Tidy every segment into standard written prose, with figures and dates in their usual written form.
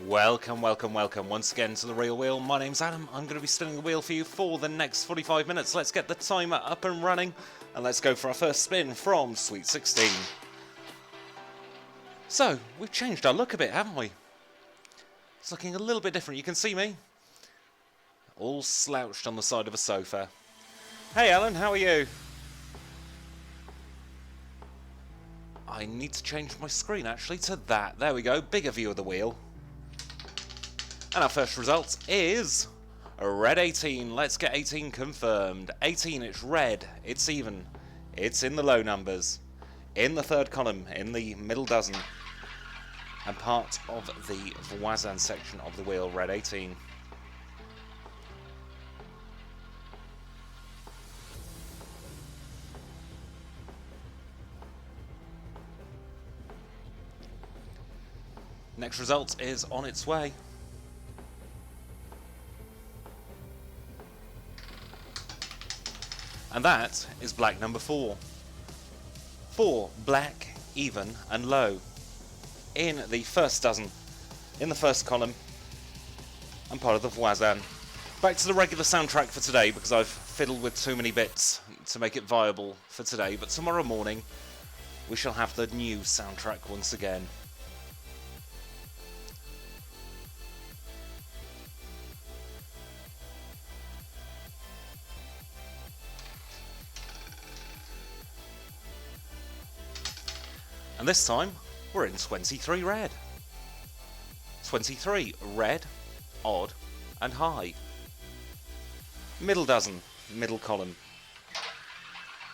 Welcome once again to the Real Wheel. My name's Adam. I'm going to be spinning the wheel for you for the next 45 minutes. Let's get the timer up and running and let's go for our first spin from Sweet 16. So, we've changed our look a bit, haven't we? It's looking a little bit different. You can see me all slouched on the side of a sofa. Hey Alan, how are you? I need to change my screen actually to that. There we go, bigger view of the wheel. And our first result is a red 18. Let's get 18 confirmed. 18, it's red, it's even, it's in the low numbers, in the third column, in the middle dozen, and part of the voisin section of the wheel, red 18. Next result is on its way. And that is black number 4. 4, black, even, and low. In the first dozen, in the first column, and part of the voisin. Back to the regular soundtrack for today, because I've fiddled with too many bits to make it viable for today. But tomorrow morning, we shall have the new soundtrack once again. And this time, we're in 23 red. 23 red, odd, and high. Middle dozen, middle column.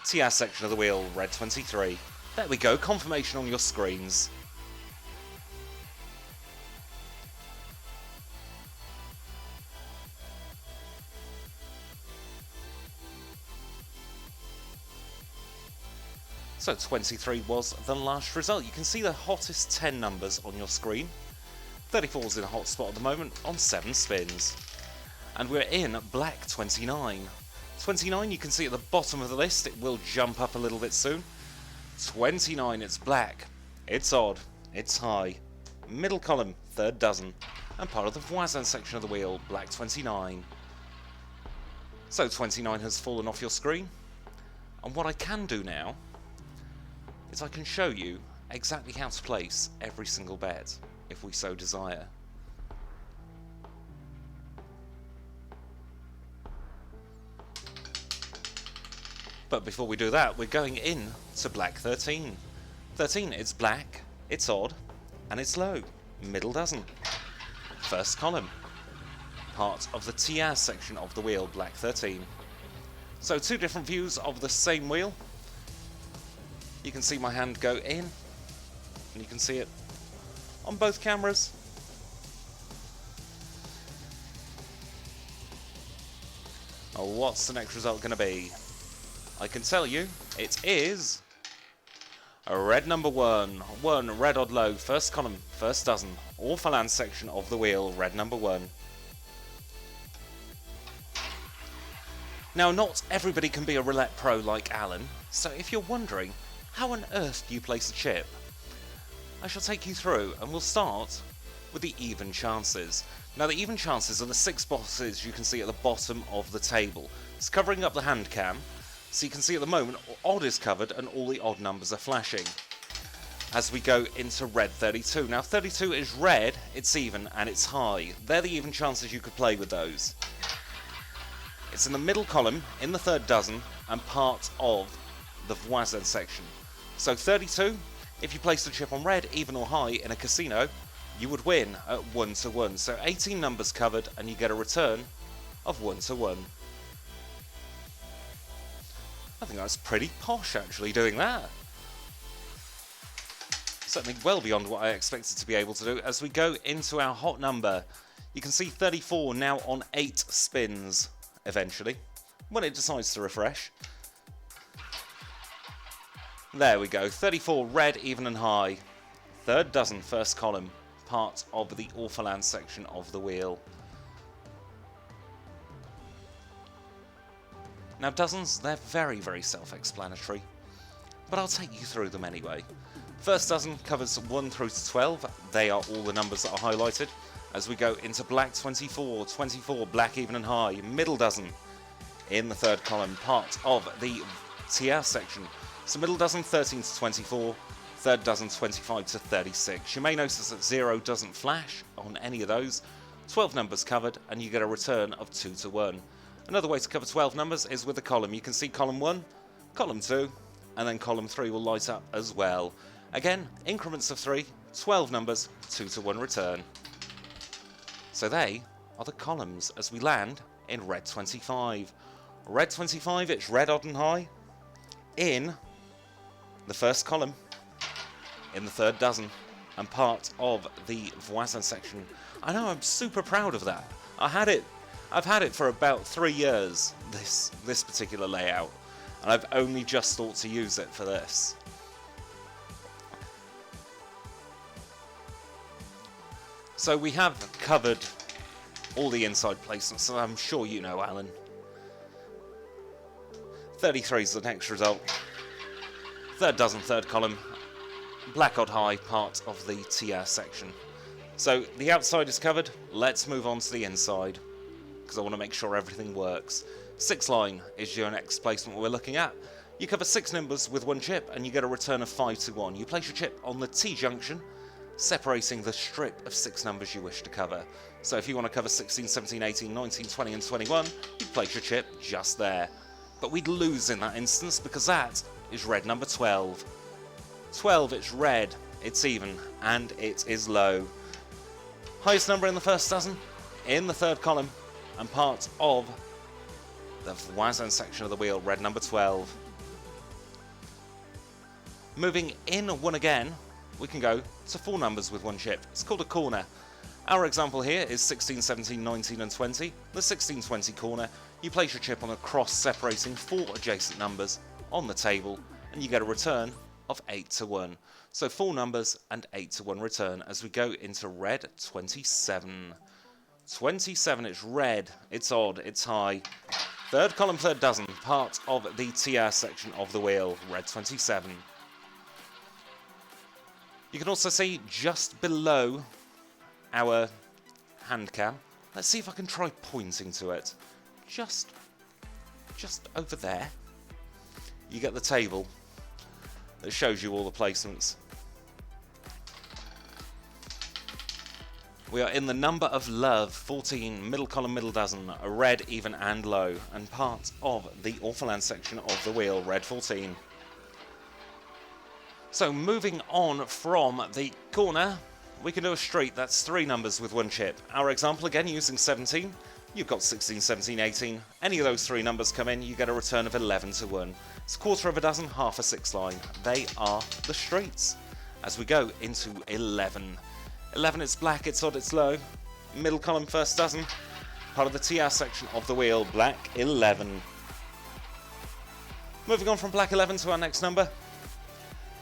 TR section of the wheel, red 23. There we go, confirmation on your screens. So 23 was the last result. You can see the hottest 10 numbers on your screen. 34 is in a hot spot at the moment on 7 spins. And we're in black 29. 29 you can see at the bottom of the list. It will jump up a little bit soon. 29, it's black, it's odd, it's high. Middle column, third dozen. And part of the voisin section of the wheel, black 29. So 29 has fallen off your screen. And what I can do now is I can show you exactly how to place every single bet, if we so desire. But before we do that, we're going in to black 13. 13, it's black, it's odd, and it's low. Middle dozen. First column. Part of the TR section of the wheel, black 13. So 2 different views of the same wheel. You can see my hand go in, and you can see it on both cameras. Oh, what's the next result going to be? I can tell you, it is a red number 1. 1, red odd low, first column, first dozen, Orphelins section of the wheel, red number 1. Now, not everybody can be a roulette pro like Alan, so if you're wondering, how on earth do you place a chip? I shall take you through, and we'll start with the even chances. Now the even chances are the 6 boxes you can see at the bottom of the table. It's covering up the hand cam, so you can see at the moment odd is covered and all the odd numbers are flashing. As we go into red 32. Now 32 is red, it's even, and it's high. They're the even chances you could play with those. It's in the middle column, in the third dozen, and part of the voisin section. So 32, if you placed a chip on red, even or high, in a casino, you would win at 1 to 1. So 18 numbers covered, and you get a return of 1 to 1. I think that's pretty posh, actually, doing that. Certainly well beyond what I expected to be able to do. As we go into our hot number, you can see 34 now on 8 spins, eventually, when it decides to refresh. There we go, 34 red, even and high. Third dozen, first column, part of the Orphelins section of the wheel. Now dozens, they're very, very self-explanatory, but I'll take you through them anyway. First dozen covers 1 through to 12, they are all the numbers that are highlighted. as we go into black 24, 24, black even and high, middle dozen in the third column, part of the TR section. So middle dozen 13 to 24, third dozen 25 to 36. You may notice that 0 doesn't flash on any of those. 12 numbers covered, and you get a return of 2 to 1. Another way to cover 12 numbers is with a column. You can see column 1, column 2, and then column 3 will light up as well. Again, increments of 3, 12 numbers, 2 to 1 return. So they are the columns as we land in red 25. Red 25, it's red odd and high in the first column, in the third dozen, and part of the voisin section. I know, I'm super proud of that. I've had it for about 3 years, this particular layout, and I've only just thought to use it for this. So we have covered all the inside placements, so I'm sure you know, Alan. 33 is the next result. Third dozen, third column. Black odd high, part of the TR section. So the outside is covered. Let's move on to the inside, because I want to make sure everything works. 6 line is your next placement we're looking at. You cover 6 numbers with 1 chip, and you get a return of 5 to 1. You place your chip on the T junction, separating the strip of 6 numbers you wish to cover. So if you want to cover 16, 17, 18, 19, 20 and 21, you place your chip just there. But we'd lose in that instance because that is red number 12. 12, it's red, it's even, and it is low. Highest number in the first dozen, in the third column, and part of the voisin section of the wheel, red number 12. Moving in 1 again, we can go to 4 numbers with 1 chip. It's called a corner. Our example here is 16, 17, 19 and 20. The 16-20 corner, you place your chip on a cross separating 4 adjacent numbers on the table, and you get a return of 8 to 1. So 4 numbers and 8 to 1 return as we go into red 27. 27, it's red, it's odd, it's high. Third column, third dozen, part of the TR section of the wheel, red 27. You can also see just below our hand cam. Let's see if I can try pointing to it. Just over there. You get the table that shows you all the placements. We are in the number of love, 14, middle column, middle dozen, a red, even and low, and part of the Orphelins section of the wheel, red 14. So moving on from the corner, we can do a street. That's 3 numbers with 1 chip. Our example again using 17. You've got 16, 17, 18. Any of those 3 numbers come in, you get a return of 11 to 1. It's a quarter of a dozen, half a 6 line. They are the streets. As we go into 11. 11, it's black, it's odd, it's low. Middle column, first dozen. Part of the TR section of the wheel, black 11. Moving on from black 11 to our next number.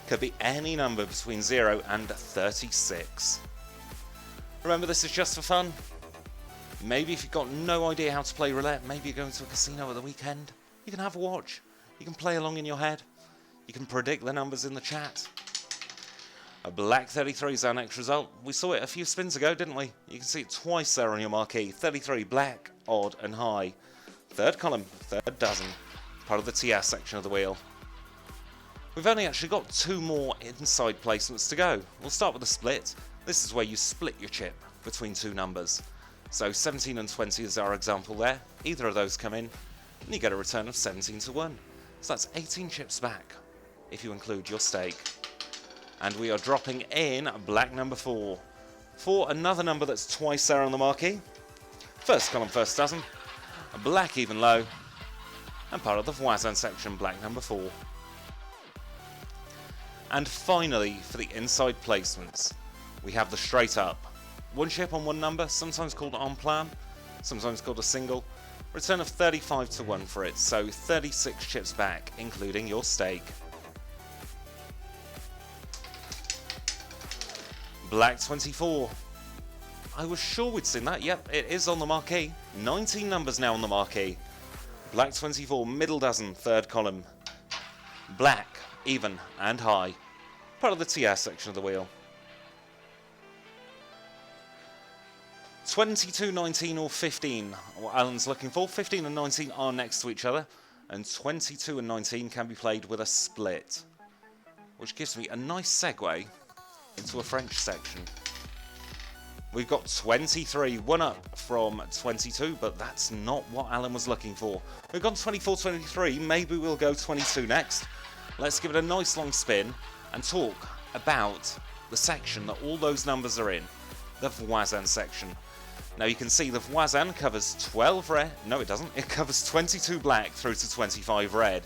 Could be any number between 0 and 36. Remember, this is just for fun. Maybe if you've got no idea how to play roulette, maybe you're going to a casino at the weekend, you can have a watch. You can play along in your head. You can predict the numbers in the chat. A black 33 is our next result. We saw it a few spins ago, didn't we? You can see it twice there on your marquee. 33, black, odd and high. Third column, third dozen. Part of the TR section of the wheel. We've only actually got 2 more inside placements to go. We'll start with a split. This is where you split your chip between 2 numbers. So 17 and 20 is our example there. Either of those come in, and you get a return of 17 to 1. So that's 18 chips back, if you include your stake. And we are dropping in black number 4. For another number that's twice there on the marquee. First column, first dozen. A black even low. And part of the voisin section, black number 4. And finally, for the inside placements, we have the straight up. 1 chip on 1 number, sometimes called en plan, sometimes called a single. Return of 35 to 1 for it, so 36 chips back, including your stake. Black 24. I was sure we'd seen that. Yep, it is on the marquee. 19 numbers now on the marquee. Black 24, middle dozen, third column. Black, even and high. Part of the TR section of the wheel. 22, 19 or 15, what Alan's looking for. 15 and 19 are next to each other, and 22 and 19 can be played with a split, which gives me a nice segue into a French section. We've got 23, one up from 22, but that's not what Alan was looking for. We've gone 24, 23, maybe we'll go 22 next. Let's give it a nice long spin and talk about the section that all those numbers are in, the voisin section. Now you can see the voisin covers 12 red, no it doesn't, it covers 22 black through to 25 red,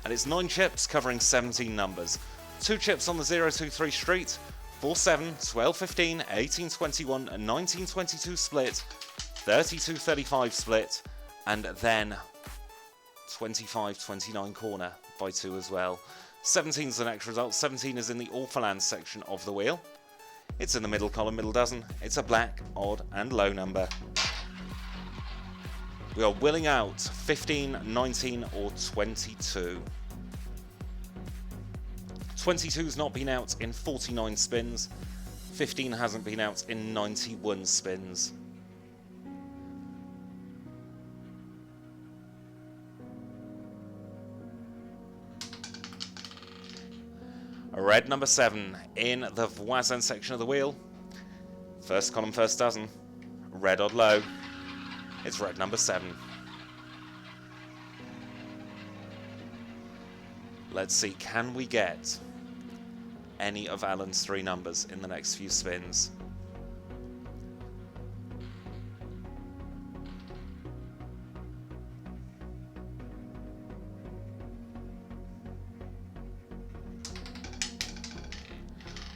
and it's 9 chips covering 17 numbers. 2 chips on the 0, 2, 3 street, 4, 7, 12, 15, 18, 21, 19, 22 split, 32, 35 split, and then 25, 29 corner by 2 as well. 17 is the next result. 17 is in the Orphelins section of the wheel. It's in the middle column, middle dozen. It's a black, odd, and low number. We are willing out 15, 19, or 22. 22's not been out in 49 spins. 15 hasn't been out in 91 spins. Red number 7 in the voisin section of the wheel. First column, first dozen. Red odd low. It's red number 7. Let's see, can we get any of Alan's 3 numbers in the next few spins?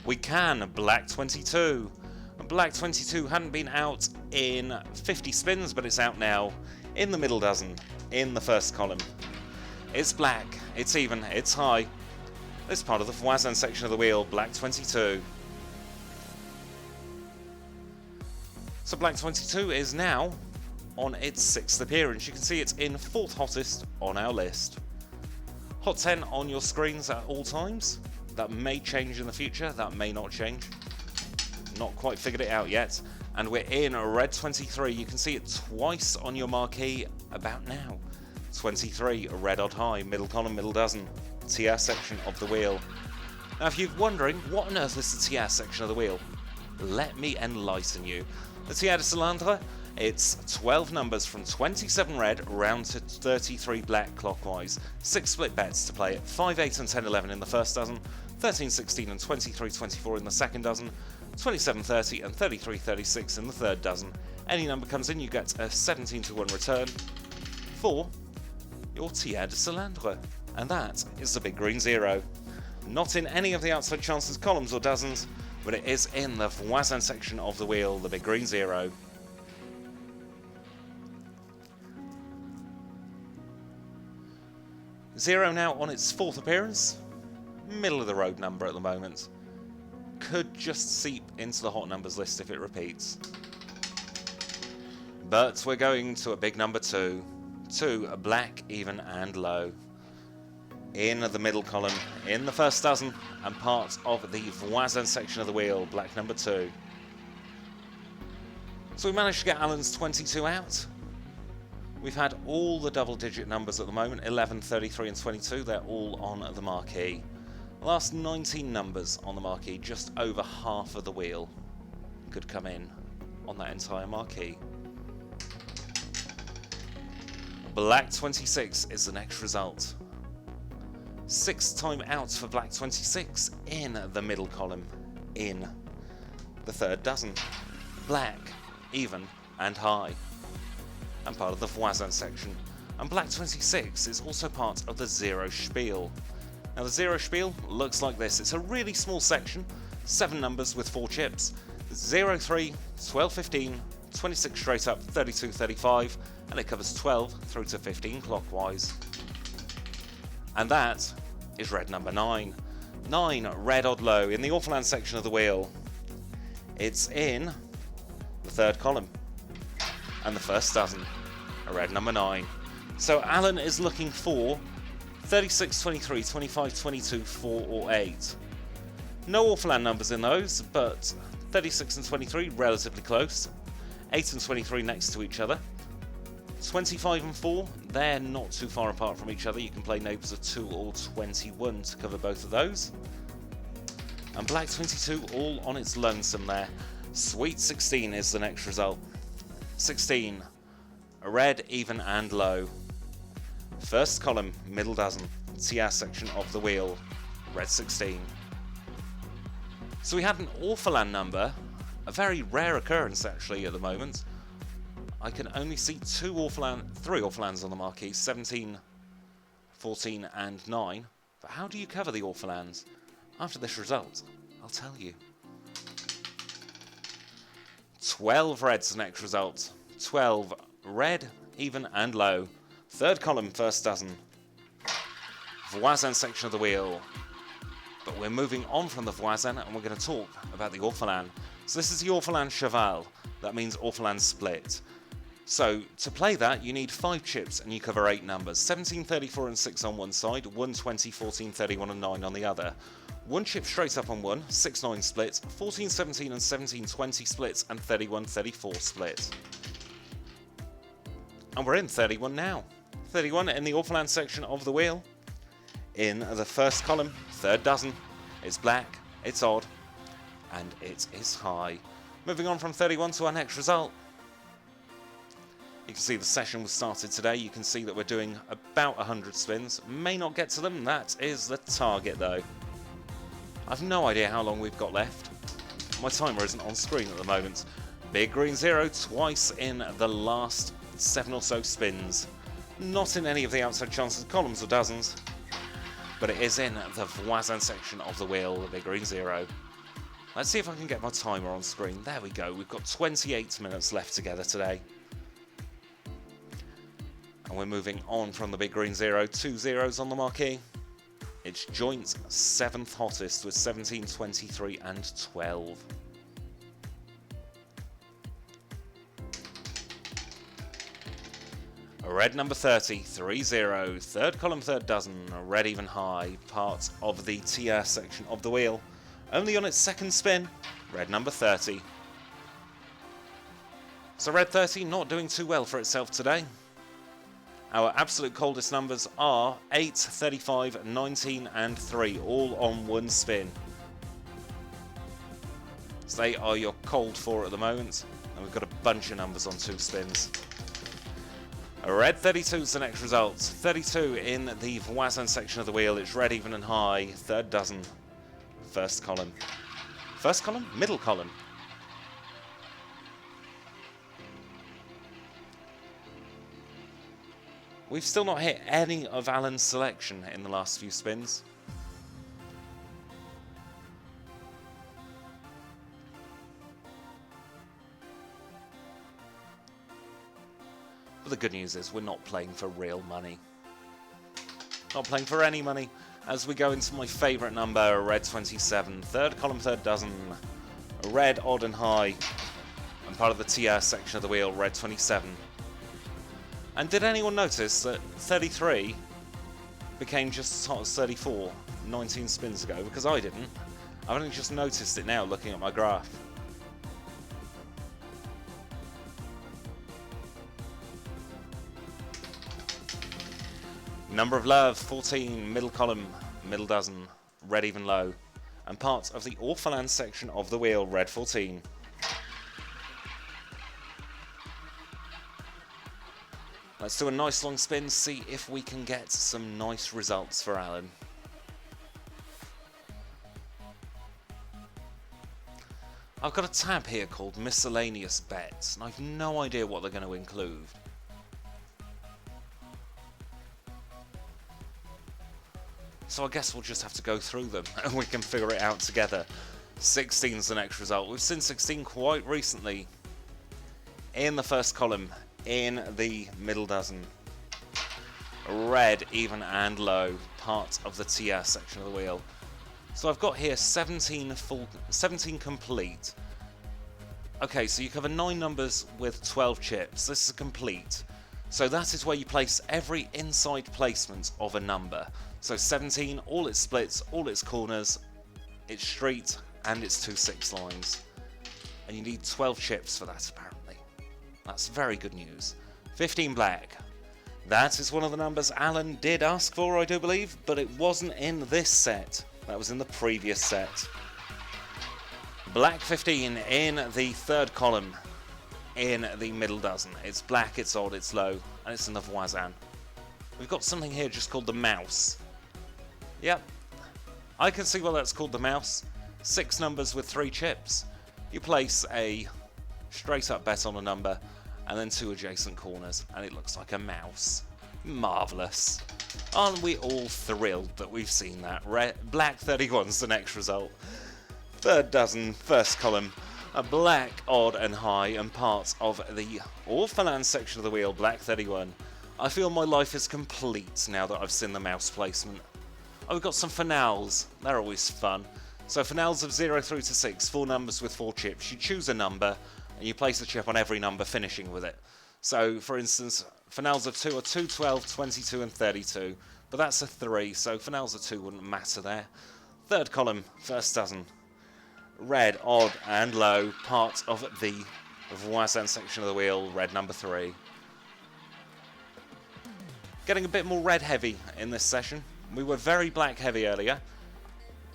We can. Black 22. Black 22 hadn't been out in 50 spins, but it's out now in the middle dozen, in the first column. It's black, it's even, it's high. This part of the voisin section of the wheel, black 22. So black 22 is now on its 6th appearance. You can see it's in 4th hottest on our list. Hot 10 on your screens at all times. That may change in the future, that may not change. Not quite figured it out yet. And we're in red 23. You can see it twice on your marquee about now. 23, red odd high, middle column, middle dozen. TR section of the wheel. Now if you're wondering, what on earth is the TR section of the wheel? Let me enlighten you. The TR de Cylindre, it's 12 numbers from 27 red round to 33 black clockwise. 6 split bets to play it. 5, 8 and 10, 11 in the first dozen. 13, 16 and 23, 24 in the second dozen. 27, 30 and 33, 36 in the third dozen. Any number comes in, you get a 17 to 1 return for your Tiers de Cylindre. And that is the big green 0. Not in any of the outside chances columns or dozens, but it is in the voisin section of the wheel, the big green 0. Zero now on its 4th appearance. Middle of the road number at the moment. Could just seep into the hot numbers list if it repeats. But we're going to a big number 2. 2, a black, even and low. In the middle column, in the first dozen, and part of the voisin section of the wheel, black number 2. So we managed to get Alan's 22 out. We've had all the double-digit numbers at the moment, 11, 33 and 22, they're all on the marquee. The last 19 numbers on the marquee, just over half of the wheel could come in on that entire marquee. Black 26 is the next result. 6th time out for black 26 in the middle column, in the third dozen. Black, even and high. And part of the voisin section. And black 26 is also part of the 0 spiel. Now the 0 spiel looks like this. It's a really small section, 7 numbers with 4 chips. 0, 3, 12, 15, 26 straight up, 32, 35, and it covers 12 through to 15 clockwise. And that is red number 9. 9, red odd low in the Orphelins section of the wheel. It's in the third column. And the first dozen, a red number 9. So Alan is looking for 36, 23, 25, 22, 4 or 8. No Orphelin numbers in those, but 36 and 23 relatively close. 8 and 23 next to each other. 25 and 4, they're not too far apart from each other. You can play neighbours of 2 or 21 to cover both of those. And black 22 all on its lonesome there. Sweet 16 is the next result. 16, a red, even and low. First column, middle dozen, TR section of the wheel, red 16. So we had an Orphelin number, a very rare occurrence actually at the moment. I can only see three Orphelins on the marquee, 17, 14 and 9. But how do you cover the Orphelins? After this result, I'll tell you. 12 reds next result. 12 red, even and low. Third column, first dozen. Voisin section of the wheel. But we're moving on from the Voisin and we're going to talk about the Orphelin. So this is the Orphelin Cheval. That means Orphelin split. So to play that, you need 5 chips and you cover 8 numbers. 17, 34 and 6 on one side, 1, 20, 14, 31 and 9 on the other. 1 chip straight up on one, 6, 9 split, 14, 17 and 17, 20 splits, and 31, 34 split. And we're in 31 now. 31 in the Orphelin section of the wheel. In the first column, third dozen. It's black, it's odd, and it is high. Moving on from 31 to our next result. You can see the session was started today. You can see that we're doing about 100 spins. May not get to them. That is the target, though. I've no idea how long we've got left. My timer isn't on screen at the moment. Big green 0 twice in the last 7 or so spins. Not in any of the outside chances, columns or dozens. But it is in the Voisin section of the wheel, the big green 0. Let's see if I can get my timer on screen. There we go. We've got 28 minutes left together today. And we're moving on from the big green 0, 2 zeros on the marquee. It's joint 7th hottest with 17, 23 and 12. A red number 30, 3-0, third column, third dozen, a red even high, part of the TR section of the wheel. Only on its second spin, red number 30. So red 30 not doing too well for itself today. Our absolute coldest numbers are 8, 35, 19 and 3, all on one spin. So they are your cold 4 at the moment, and we've got a bunch of numbers on 2 spins. A red 32 is the next result. 32 in the Voisin section of the wheel. It's red even and high, third dozen, first column. First column, middle column. We've still not hit any of Alan's selection in the last few spins. But the good news is we're not playing for real money. Not playing for any money. As we go into my favourite number, a red 27. Third column, third dozen. A red, odd and high. And part of the TR section of the wheel, red 27. And did anyone notice that 33 became just as hot as 34 19 spins ago? Because I didn't. I've only just noticed it now looking at my graph. Number of love, 14, middle column, middle dozen, red even low. And part of the Orphelins section of the wheel, red 14. Let's do a nice long spin, see if we can get some nice results for Alan. I've got a tab here called Miscellaneous Bets, and I've no idea what they're going to include. So I guess we'll just have to go through them, and we can figure it out together. 16's the next result. We've seen 16 quite recently in the first column. In the middle dozen. Red, even and low, part of the TR section of the wheel. So I've got here 17 complete. Okay, so you cover 9 numbers with 12 chips. This is a complete. So that is where you place every inside placement of a number. So 17, all its splits, all its corners, its street, and its 2 6 lines. And you need 12 chips for that, apparently. That's very good news. 15 black. That is one of the numbers Alan did ask for, I do believe, but it wasn't in this set. That was in the previous set. Black 15 in the third column, in the middle dozen. It's black, it's odd, it's low, and it's in the voisin. We've got something here just called the mouse. Yep, I can see why that's called the mouse. 6 numbers with 3 chips. You place a straight up bet on a number, and then 2 adjacent corners, and it looks like a mouse. Marvellous. Aren't we all thrilled that we've seen that? Black 31's the next result. Third dozen, first column. A black, odd and high, and parts of the Orphelins section of the wheel, black 31. I feel my life is complete now that I've seen the mouse placement. Oh, we've got some finales. They're always fun. So finales of 0 through to 6, 4 numbers with 4 chips. You choose a number, and you place a chip on every number, finishing with it. So, for instance, finales of 2 are 2, 12, 22 and 32. But that's a 3, so finales of 2 wouldn't matter there. Third column, first dozen. Red, odd and low, part of the voisin section of the wheel, red number 3. Getting a bit more red heavy in this session. We were very black heavy earlier.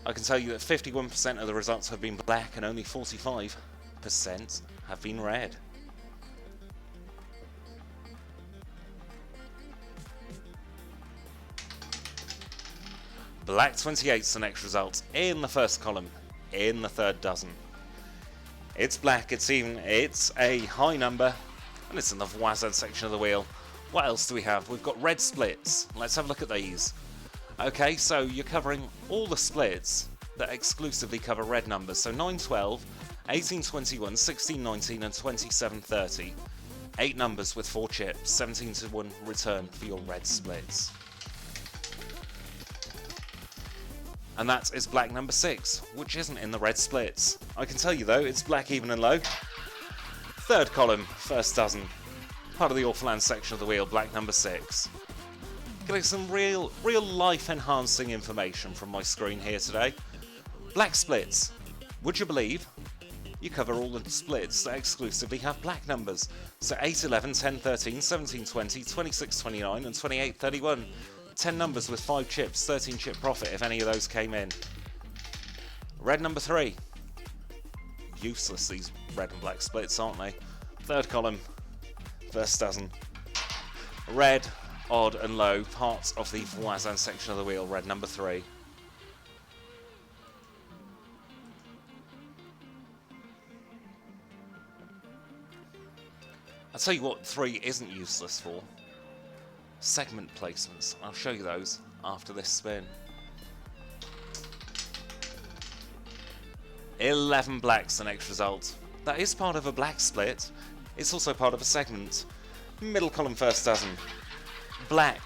I can tell you that 51% of the results have been black and only 45% have been red. Black 28's the next result in the first column, in the third dozen. It's black, it's even, it's a high number, and it's in the voisin section of the wheel. What else do we have? We've got red splits. Let's have a look at these. Okay, so you're covering all the splits that exclusively cover red numbers. So 9, 12, 18, 21, 16, 19 and 27, 30. 8 numbers with 4 chips, 17 to 1 return for your red splits. And that is black number 6, which isn't in the red splits. I can tell you though, it's black even and low. Third column, first dozen. Part of the Orphelins section of the wheel, black number 6. Getting some real life enhancing information from my screen here today. Black splits. Would you believe? You cover all the splits that exclusively have black numbers. So 8, 11, 10, 13, 17, 20, 26, 29 and 28, 31. 10 numbers with 5 chips, 13 chip profit if any of those came in. Red number 3. Useless, these red and black splits, aren't they? Third column, first dozen. Red, odd and low, parts of the voisin section of the wheel, red number 3. I'll tell you what 3 isn't useless for. Segment placements. I'll show you those after this spin. 11 blacks the next result. That is part of a black split. It's also part of a segment. Middle column first dozen. Black,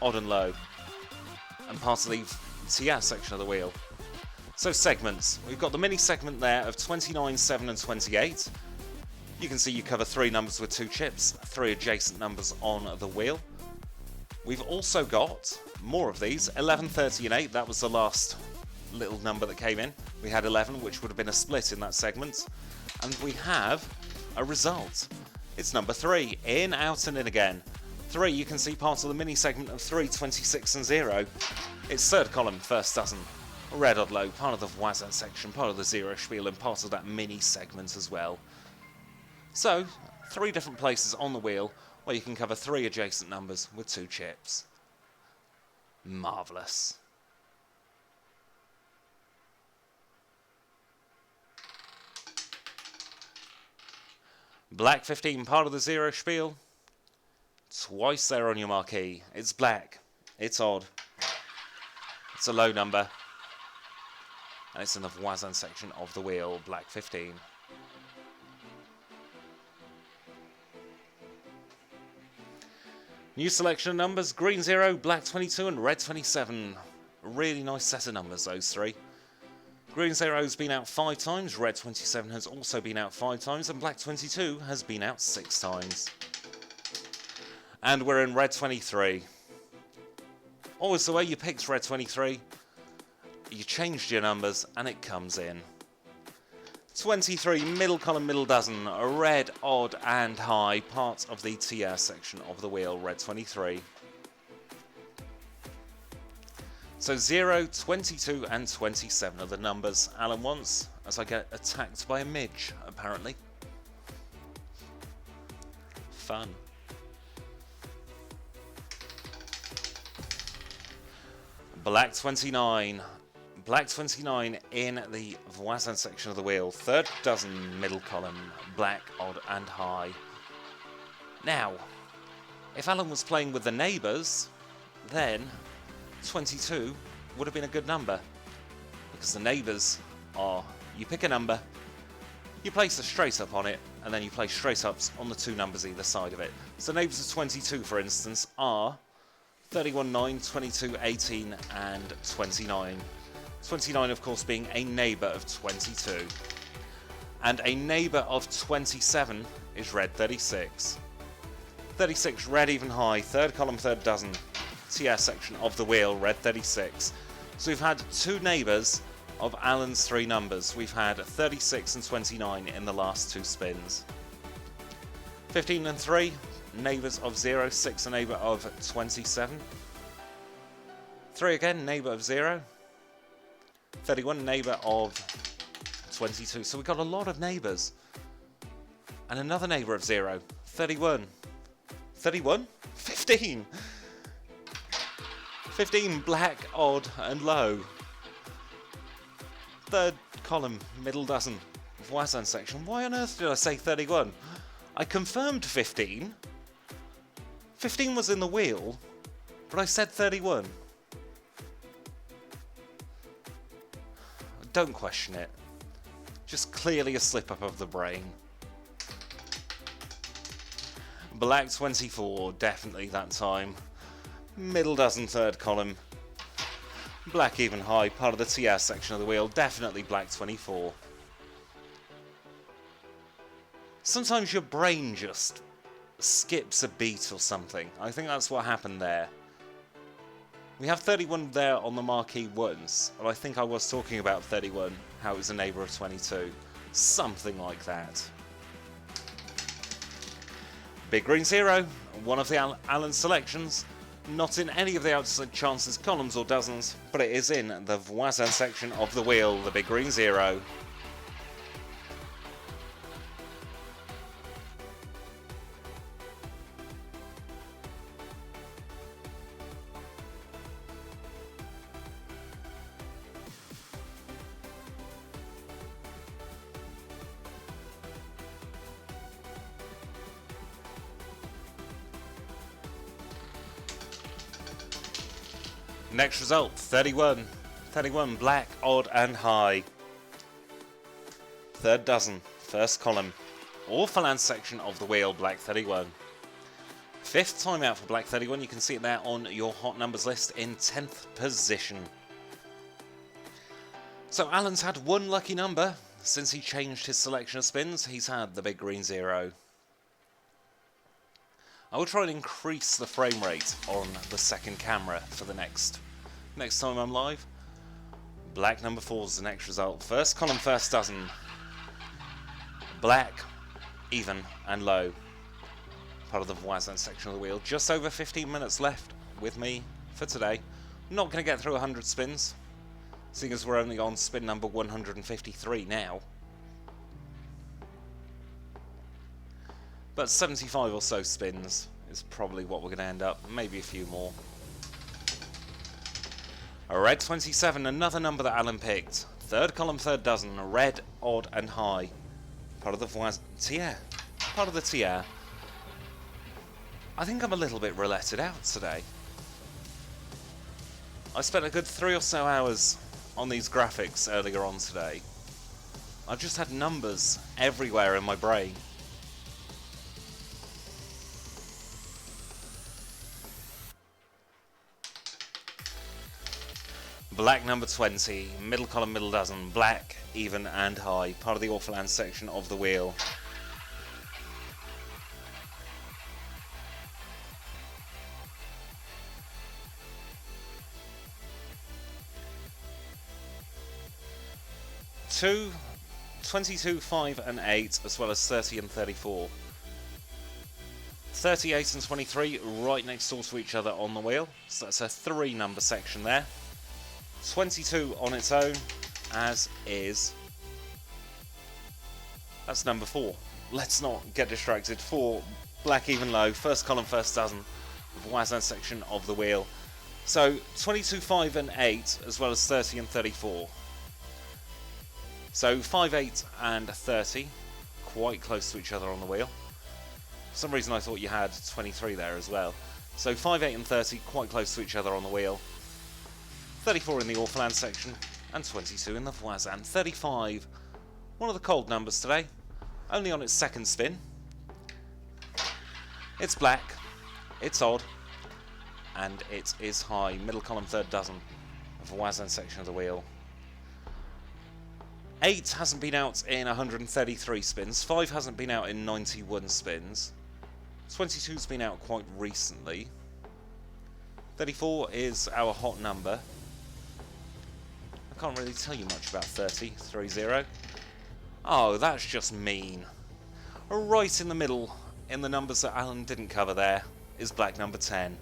odd and low. And part of the TR section of the wheel. So segments. We've got the mini segment there of 29, 7 and 28. You can see you cover 3 numbers with 2 chips. 3 adjacent numbers on the wheel. We've also got more of these, 11, 30 and 8, that was the last little number that came in. We had 11, which would have been a split in that segment. And we have a result. It's number 3, in, out and in again. 3, you can see part of the mini segment of 3, 26 and 0. It's third column, first dozen. Red odd low, part of the voisin section, part of the zero spiel and part of that mini segment as well. So, 3 different places on the wheel where you can cover 3 adjacent numbers with 2 chips. Marvellous. Black 15, part of the zero spiel. Twice there on your marquee. It's black. It's odd. It's a low number. And it's in the voisin section of the wheel, black 15. New selection of numbers, green 0, black 22 and red 27. Really nice set of numbers, those 3. Green 0 has been out 5 times, red 27 has also been out 5 times, and black 22 has been out 6 times. And we're in red 23. Always the way you picked red 23, you changed your numbers and it comes in. 23, middle column, middle dozen, red, odd and high, part of the TS section of the wheel, red 23. So 0, 22 and 27 are the numbers Alan wants, as I get attacked by a midge, apparently. Fun. Black 29. Black 29 in the voisin section of the wheel. Third dozen, middle column, black, odd and high. Now, if Alan was playing with the neighbours, then 22 would have been a good number. Because the neighbours are, you pick a number, you place a straight up on it, and then you place straight ups on the two numbers either side of it. So neighbours of 22, for instance, are 31, 9, 22, 18 and 29. 29, of course, being a neighbour of 22. And a neighbour of 27 is red 36. 36, red even high, third column, third dozen, TS section of the wheel, red 36. So we've had two neighbours of Alan's three numbers. We've had 36 and 29 in the last two spins. 15 and 3, neighbours of 0, 6 a neighbour of 27. 3 again, neighbour of 0. 31, neighbour of 22. So we've got a lot of neighbours. And another neighbour of 0. 31. 31? 15. 15, black, odd and low. Third column, middle dozen, voisin section. Why on earth did I say 31? I confirmed 15. 15 was in the wheel, but I said 31. Don't question it. Just clearly a slip-up of the brain. Black 24, definitely that time. Middle dozen, third column. Black even high, part of the TS section of the wheel, definitely black 24. Sometimes your brain just skips a beat or something. I think that's what happened there. We have 31 there on the marquee once, and I think I was talking about 31, how it was a neighbour of 22. Something like that. Big green 0, one of the Alan selections. Not in any of the outside chances, columns or dozens, but it is in the voisin section of the wheel, the big green 0. Next result, 31. 31, black, odd and high. Third dozen, first column. Orphelins section of the wheel, black 31. Fifth time out for black 31, you can see it there on your hot numbers list in 10th position. So Alan's had one lucky number. Since he changed his selection of spins, he's had the big green 0. I will try and increase the frame rate on the second camera for the next time I'm live. Black number 4 is the next result. First column, first dozen. Black, even and low. Part of the voisin section of the wheel. Just over 15 minutes left with me for today. I'm not going to get through 100 spins, seeing as we're only on spin number 153 now. But 75 or so spins is probably what we're going to end up. Maybe a few more. A red 27, another number that Alan picked. Third column, third dozen. Red, odd and high. Part of the tiers. Part of the tiers. I think I'm a little bit rouletted out today. I spent a good 3 or so hours on these graphics earlier on today. I've just had numbers everywhere in my brain. Black number 20, middle column, middle dozen, black, even and high, part of the Orphelins section of the wheel. 22, 5 and 8, as well as 30 and 34. 38 and 23 right next door to each other on the wheel, so that's a 3 number section there. 22 on its own, as is. That's number 4. Let's not get distracted. 4, black even low, first column, first dozen of the Wazan section of the wheel. So 22, 5 and 8, as well as 30 and 34. So 5, 8 and 30, quite close to each other on the wheel. For some reason I thought you had 23 there as well. So 5, 8 and 30, quite close to each other on the wheel. 34 in the Orphelins section, and 22 in the Voisin. 35, one of the cold numbers today, only on its second spin. It's black, it's odd, and it is high. Middle column, third dozen of the Voisin section of the wheel. 8 hasn't been out in 133 spins, 5 hasn't been out in 91 spins, 22's been out quite recently, 34 is our hot number. I can't really tell you much about 30, 3-0. Oh, that's just mean. Right in the middle, in the numbers that Alan didn't cover there, is black number 10.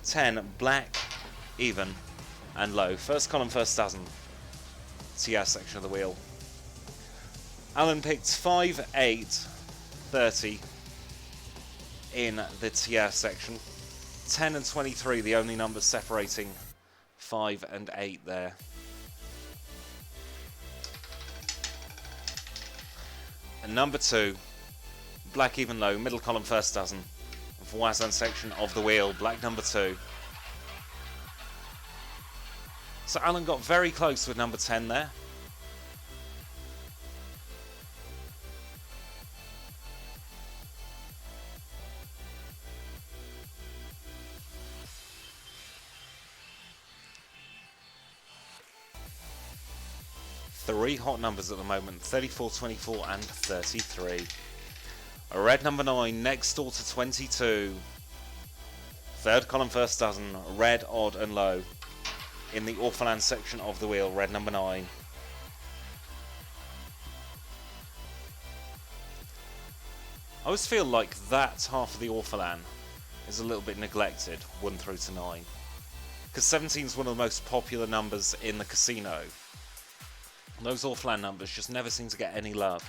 10, black, even, and low. First column, first dozen. TR section of the wheel. Alan picked 5, 8, 30 in the TR section. 10 and 23, the only numbers separating 5 and 8 there. And number 2, black even low, middle column, first dozen. Voisin section of the wheel, black number 2. So Alan got very close with number 10 there. Three hot numbers at the moment, 34, 24 and 33. A red number 9 next door to 22. Third column, first dozen, red, odd and low. In the Orphelins section of the wheel, red number 9. I always feel like that half of the Orphelin is a little bit neglected, 1 through to 9. Because 17 is one of the most popular numbers in the casino. Those Orphelin numbers just never seem to get any love.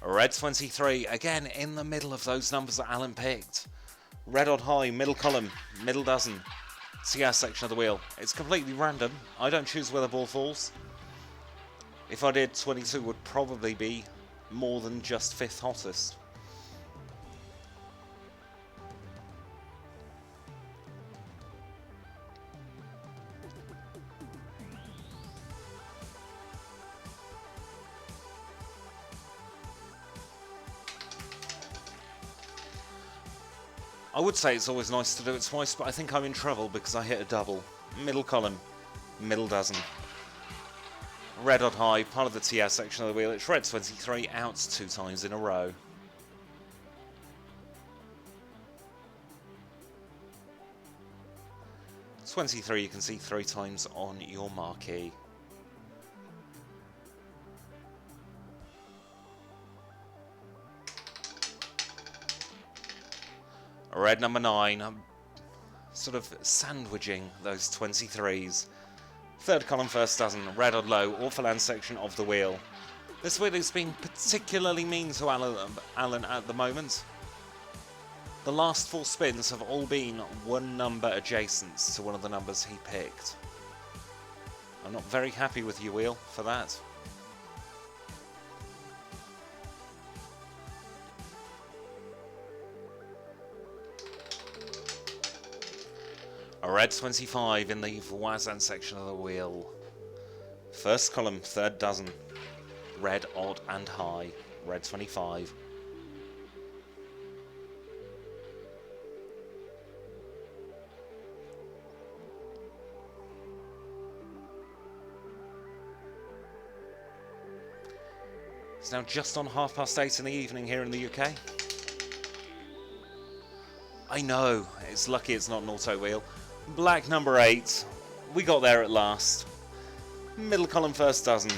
Red 23, again in the middle of those numbers that Alan picked. Red odd high, middle column, middle dozen. TR section of the wheel. It's completely random. I don't choose where the ball falls. If I did, 22 would probably be more than just 5th hottest. I would say it's always nice to do it twice, but I think I'm in trouble because I hit a double. Middle column, middle dozen. Red odd high, part of the TR section of the wheel. It's red 23, out 2 times in a row. $23 you can see 3 times on your marquee. Red number 9, sort of sandwiching those 23s. Third column, first dozen, red odd low, Orphelins section of the wheel. This wheel is being particularly mean to Alan at the moment. The last 4 spins have all been 1 number adjacent to one of the numbers he picked. I'm not very happy with you, wheel, for that. A red 25 in the Voisin section of the wheel. First column, third dozen. Red, odd and high. Red 25. It's now just on 8:30 in the evening here in the UK. I know, it's lucky it's not an auto wheel. Black number 8, we got there at last. Middle column, first dozen.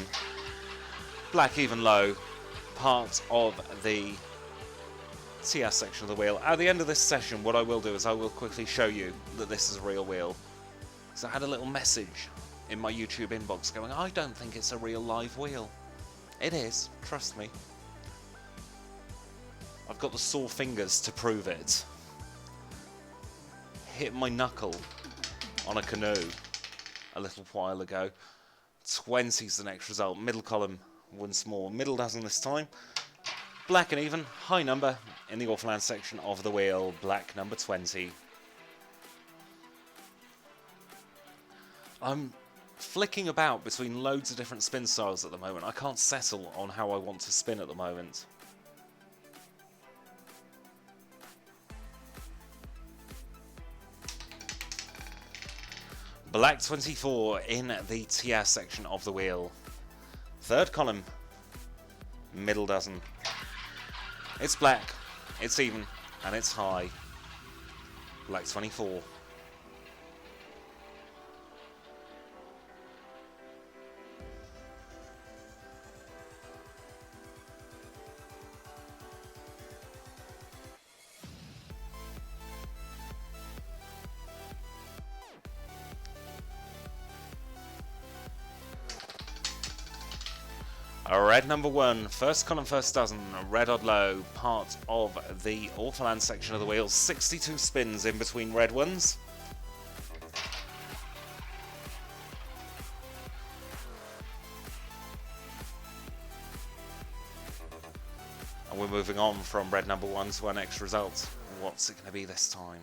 black even low, part of the TS section of the wheel. At the end of this session, what I will do is I will quickly show you that this is a real wheel. So I had a little message in my YouTube inbox going, I don't think it's a real live wheel. It is, trust me. I've got the sore fingers to prove it. Hit my knuckle on a canoe a little while ago. 20's the next result. Middle column once more. Middle dozen this time. Black and even. High number in the Orphelins section of the wheel. Black number 20. I'm flicking about between loads of different spin styles at the moment. I can't settle on how I want to spin at the moment. Black 24 in the TS section of the wheel. Third column. Middle dozen. It's black, it's even, and it's high. Black 24. Red number 1, first column, first dozen, red odd low, part of the Orphelins section of the wheel, 62 spins in between red ones. And we're moving on from red number 1 to our next result. What's it going to be this time?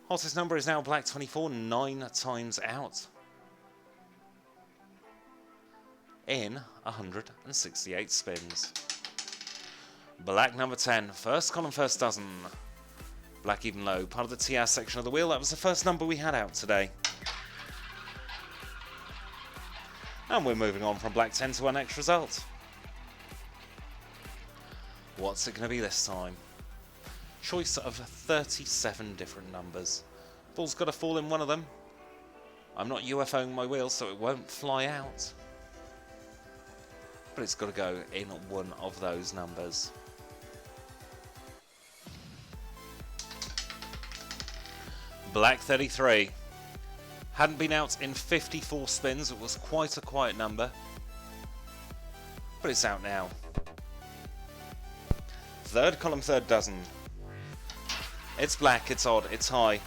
Hottest number is now black 24, 9 times out. In 168 spins. Black number 10, first column, first dozen. Black even low, part of the TS section of the wheel. That was the first number we had out today. And we're moving on from black 10 to our next result. What's it going to be this time? Choice of 37 different numbers. Ball's got to fall in one of them. I'm not UFOing my wheel, so it won't fly out. But it's got to go in one of those numbers. Black 33. Hadn't been out in 54 spins. It was quite a quiet number. But it's out now. Third column, third dozen. It's black, it's odd, it's high.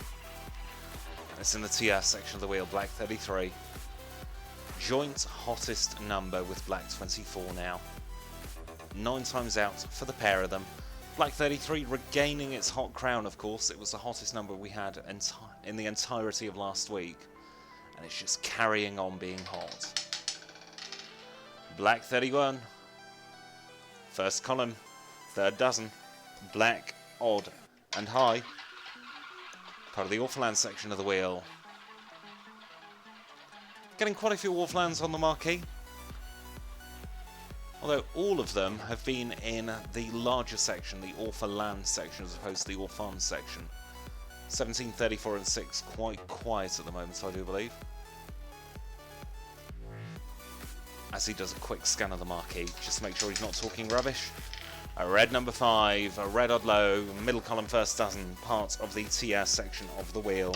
It's in the TS section of the wheel, black 33. Joint hottest number with black 24 now. 9 times out for the pair of them. Black 33 regaining its hot crown, of course. It was the hottest number we had in the entirety of last week. And it's just carrying on being hot. Black 31. First column. Third dozen. Black, odd, and high. Part of the Orphelins section of the wheel. Getting quite a few Orphelins on the marquee. Although all of them have been in the larger section, the Orphelins section, as opposed to the Orphelins section. 17, 34 and 6, quite quiet at the moment, I do believe. As he does a quick scan of the marquee, just to make sure he's not talking rubbish. A red number 5, a red odd low, middle column first dozen, part of the TS section of the wheel.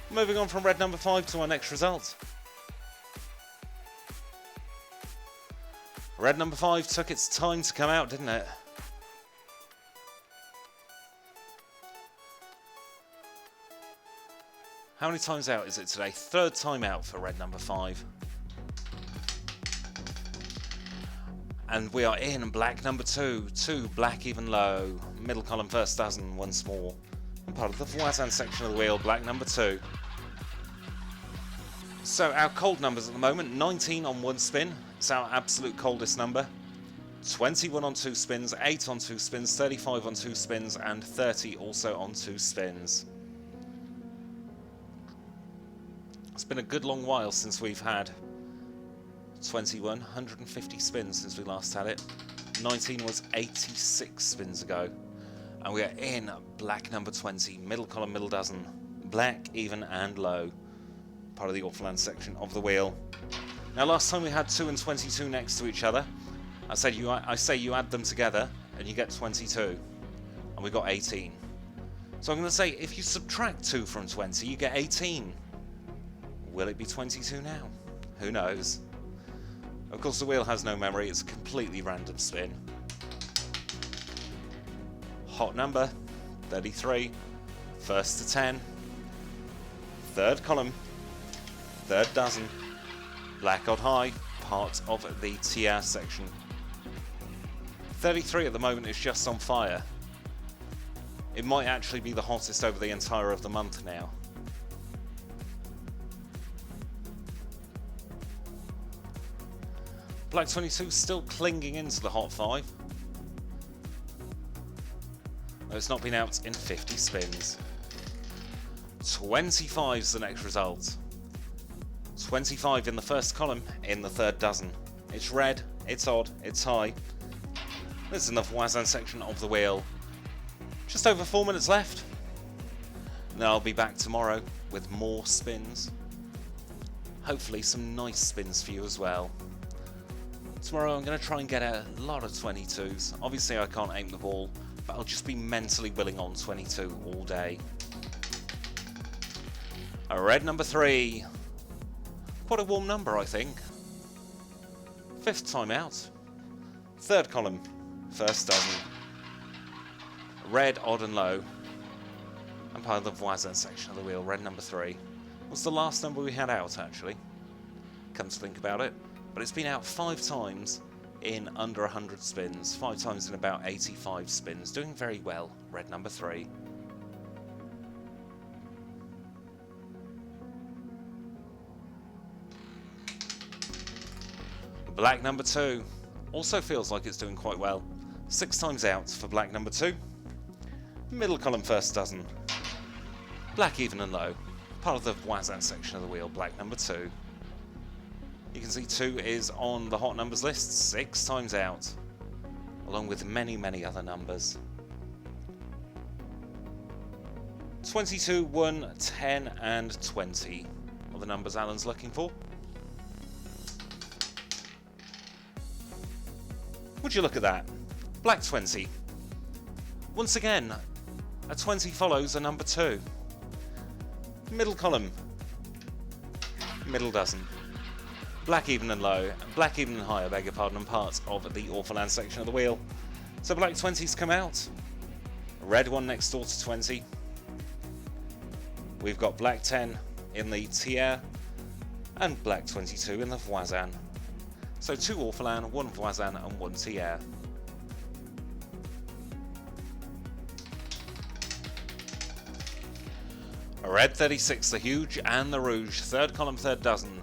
Moving on from red number 5 to our next result. Red number 5 took its time to come out, didn't it? How many times out is it today? Third time out for red number 5. And we are in black number 2. 2 black even low. Middle column first dozen once more. And part of the Voisin section of the wheel, black number 2. So our cold numbers at the moment, 19 on one spin. It's our absolute coldest number. 21 on 2 spins, 8 on 2 spins, 35 on 2 spins, and 30 also on 2 spins. It's been a good long while since we've had 21, 150 spins since we last had it. 19 was 86 spins ago. And we are in black number 20, middle column, middle dozen. Black, even and low. Part of the Orphelins section of the wheel. Now last time we had 2 and 22 next to each other. I say you add them together and you get 22. And we got 18. So I'm going to say if you subtract 2 from 20 you get 18. Will it be 22 now? Who knows? Of course the wheel has no memory, it's a completely random spin. Hot number, 33. First to 10. Third column. Third dozen. Black odd high, part of the TR section. 33 at the moment is just on fire. It might actually be the hottest over the entire of the month now. Black 22 still clinging into the hot 5. Though it's not been out in 50 spins. 25's the next result. 25 in the first column, in the third dozen. It's red, it's odd, it's high. This is in the Voisin section of the wheel. Just over 4 minutes left. And I'll be back tomorrow with more spins. Hopefully some nice spins for you as well. Tomorrow I'm going to try and get a lot of 22s. Obviously I can't aim the ball, but I'll just be mentally willing on 22 all day. A red number 3. Quite a warm number, I think. 5th time out. Third column. First dozen. Red, odd and low. And part of the Voisin section of the wheel. Red number 3. Was the last number we had out, actually. Come to think about it. But it's been out 5 times in under 100 spins. 5 times in about 85 spins. Doing very well. Red number 3. Black number 2 also feels like it's doing quite well. 6 times out for black number 2. Middle column first dozen. Black even and low. Part of the Voisin section of the wheel, black number 2. You can see 2 is on the hot numbers list 6 times out. Along with many, many other numbers. 22, 1, 10 and 20 are the numbers Alan's looking for. Would you look at that? Black 20. Once again, a 20 follows a number 2. Middle column. Middle dozen. Black even and low. Black even and high, I beg your pardon, and parts of the Orphelins section of the wheel. So black 20's come out. Red one next door to 20. We've got black 10 in the tiers. And black 22 in the Voisin. So 2 Orphelins, 1 Voisin and 1 tiers. Red 36, the huge and the rouge. Third column, third dozen.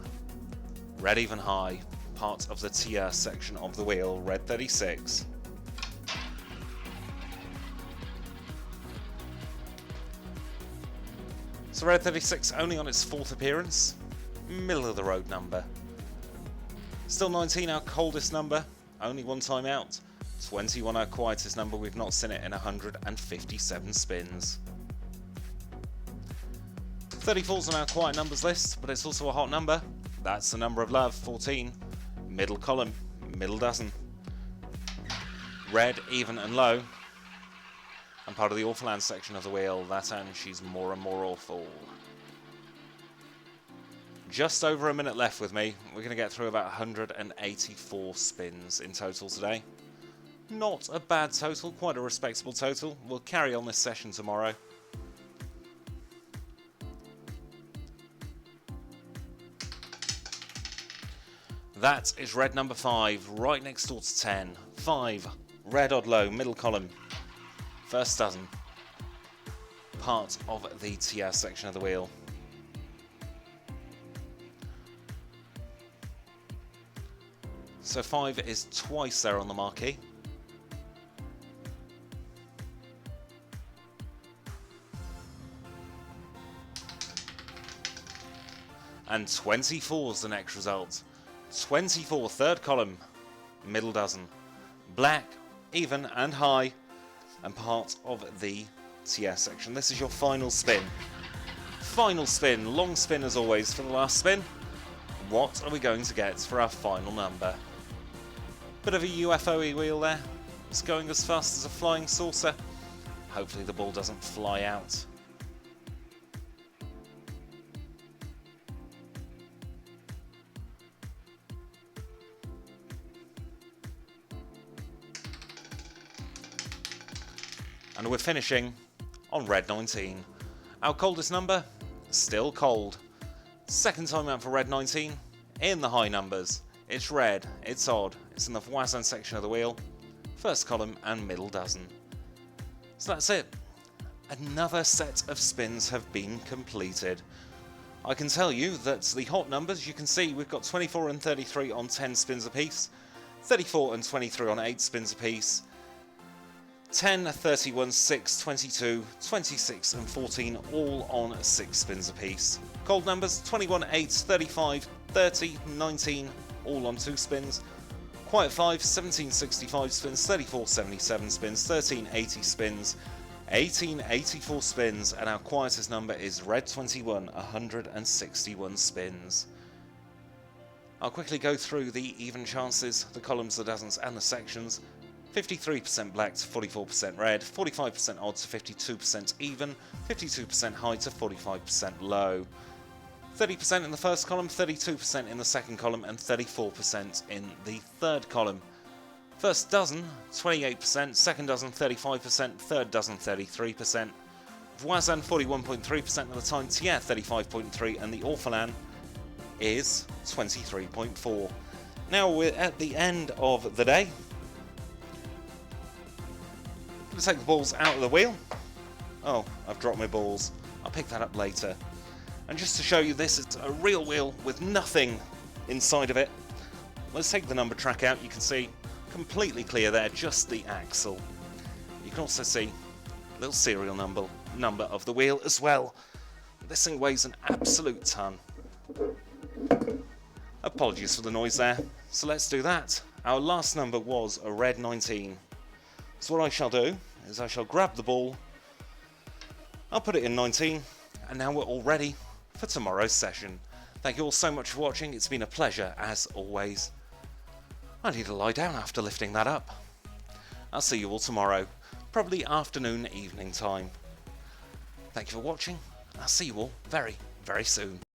Red even high. Part of the tiers section of the wheel. Red 36. So red 36 only on its 4th appearance. Middle of the road number. Still 19, our coldest number, only 1 time out. 21, our quietest number, we've not seen it in 157 spins. 34's on our quiet numbers list, but it's also a hot number. That's the number of love, 14. Middle column, middle dozen. Red, even and low. And part of the Orphelins section of the wheel, that and she's more and more awful. Just over a minute left with me. We're going to get through about 184 spins in total today. Not a bad total, quite a respectable total. We'll carry on this session tomorrow. That is red number 5, right next door to 10. 5, red odd low, middle column. First dozen. Part of the tiers section of the wheel. So 5 is twice there on the marquee. And 24 is the next result. 24, third column, middle dozen. Black, even and high, and part of the tiers section. This is your final spin. Final spin, long spin as always for the last spin. what are we going to get for our final number? Bit of a UFO-y wheel there. It's going as fast as a flying saucer. Hopefully the ball doesn't fly out. And we're finishing on red 19. Our coldest number, still cold. Second time out for red 19, in the high numbers. It's red, it's odd, it's in the Voisin section of the wheel, first column and middle dozen. So that's it. Another set of spins have been completed. I can tell you that the hot numbers, you can see we've got 24 and 33 on 10 spins apiece, 34 and 23 on 8 spins apiece, 10, 31, 6, 22, 26 and 14 all on 6 spins apiece. Cold numbers 21, 8, 35, 30, 19 all on 2 spins. Quiet 5, 17, 65 spins, 34, 77 spins, 13, 80 spins, 18, 84 spins, and our quietest number is red 21, 161 spins. I'll quickly go through the even chances, the columns, the dozens and the sections. 53% black to 44% red, 45% odd to 52% even, 52% high to 45% low. 30% in the first column, 32% in the second column, and 34% in the third column. First dozen, 28%, second dozen, 35%, third dozen, 33%. Voisin, 41.3% of the time, Tiers, 35.3%, and the Orphelins is 23.4%. Now we're at the end of the day. I'm going to take the balls out of the wheel. Oh, I've dropped my balls. I'll pick that up later. And just to show you this, it's a real wheel with nothing inside of it. Let's take the number track out. You can see completely clear there, just the axle. You can also see a little serial number of the wheel as well. This thing weighs an absolute ton. Apologies for the noise there. So let's do that. Our last number was a red 19. So what I shall do is I shall grab the ball, I'll put it in 19, and now we're all ready for tomorrow's session. Thank you all so much for watching. It's been a pleasure as always. I need to lie down after lifting that up. I'll see you all tomorrow, probably afternoon, evening time. Thank you for watching, and I'll see you all very, very soon.